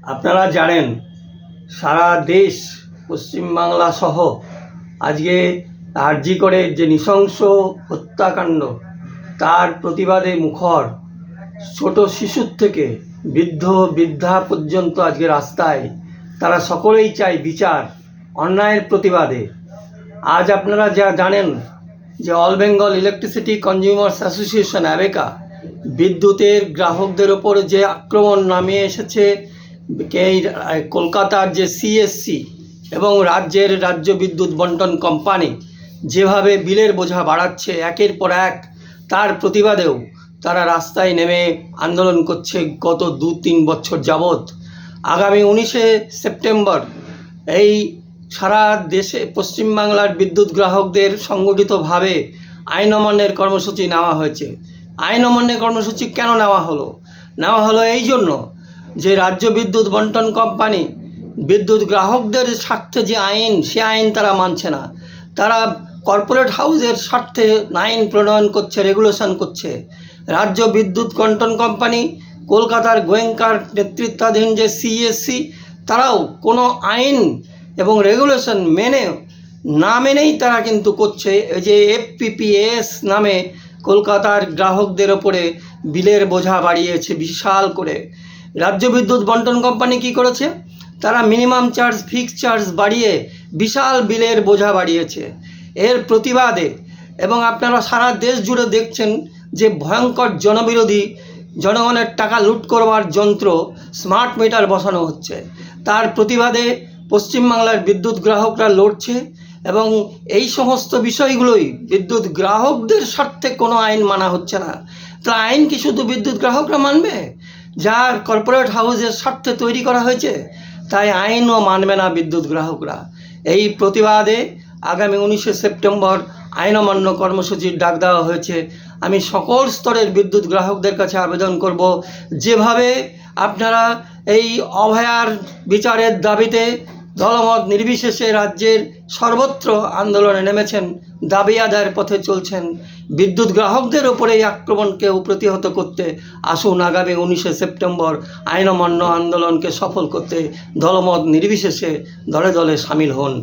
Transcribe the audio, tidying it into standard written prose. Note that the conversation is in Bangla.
আপনারা জানেন সারা দেশ পশ্চিমবাংলা সহ আজকে আরজি করে যে নৃশংস হত্যাকাণ্ড তার প্রতিবাদে মুখর। ছোট শিশুর থেকে বৃদ্ধা পর্যন্ত আজকে রাস্তায়, তারা সকলেই চায় বিচার, অন্যায়ের প্রতিবাদে। আজ আপনারা যা জানেন যে all Bengal electricity consumers association ABECA বিদ্যুতের গ্রাহকদের ওপর যে আক্রমণ নামিয়ে এসেছে, এই কলকাতার যে সিএসসি এবং রাজ্য বিদ্যুৎ বন্টন কোম্পানি যেভাবে বিলের বোঝা বাড়াচ্ছে একের পর এক, তার প্রতিবাদেও তারা রাস্তায় নেমে আন্দোলন করছে গত 2-3 বছর যাবৎ। আগামী 19শে সেপ্টেম্বর এই সারা দেশে পশ্চিমবাংলার বিদ্যুৎ গ্রাহকদের সংগঠিতভাবে আইন অমান্যের কর্মসূচি নেওয়া হয়েছে। আইন অমান্যের কর্মসূচি কেন নেওয়া হলো এই জন্য যে রাজ্য বিদ্যুৎ বন্টন কোম্পানি বিদ্যুৎ গ্রাহকদের স্বার্থে যে আইন, সে আইন তারা মানছে না। তারা কর্পোরেট হাউসের স্বার্থে আইন প্রণয়ন করছে, রেগুলেশন করছে। রাজ্য বিদ্যুৎ বন্টন কোম্পানি, কলকাতার গোয়েঙ্কার নেতৃত্বাধীন যে সিএসসি, তারাও কোনো আইন এবং রেগুলেশন মেনেই তারা কিন্তু করছে এই যে এফপিপিএস নামে কলকাতার গ্রাহকদের ওপরে বিলের বোঝা বাড়িয়েছে বিশাল করে। রাজ্য বিদ্যুৎ বন্টন কোম্পানি কি করেছে? তারা মিনিমাম চার্জ, ফিক্সড চার্জ বাড়িয়ে বিশাল বিলের বোঝা বাড়িয়েছে। এর প্রতিবাদে এবং আপনারা সারা দেশ জুড়ে দেখছেন যে ভয়ঙ্কর জনবিরোধী, জনগণের টাকা লুট করবার যন্ত্র স্মার্ট মিটার বসানো হচ্ছে। তার প্রতিবাদে পশ্চিমবাংলার বিদ্যুৎ গ্রাহকরা লড়ছে এবং এই সমস্ত বিষয়গুলোই বিদ্যুৎ গ্রাহকদের স্বার্থে কোনো আইন মানা হচ্ছে না। তা আইন কি শুধু বিদ্যুৎ গ্রাহকরা মানবে, যার কর্পোরেট হাউসের স্বার্থে তৈরি করা হয়েছে? তাই আইনও মানবে না বিদ্যুৎ গ্রাহকরা। এই প্রতিবাদে আগামী 19শে সেপ্টেম্বর আইন অমান্য কর্মসূচির ডাক দেওয়া হয়েছে। আমি সকল স্তরের বিদ্যুৎ গ্রাহকদের কাছে আবেদন করব, যেভাবে আপনারা এই অভয়ার বিচারের দাবিতে দলমত নির্বিশেষে রাজ্যের সর্বত্র আন্দোলনে নেমেছেন, দাবি আদায়ের পথে চলছেন, বিদ্যুৎ গ্রাহকদের ওপরে এই আক্রমণকে প্রতিহত করতে আসুন আগামী 19শে সেপ্টেম্বর আইন অমান্য আন্দোলনকে সফল করতে দলমত নির্বিশেষে দলে দলে সামিল হন।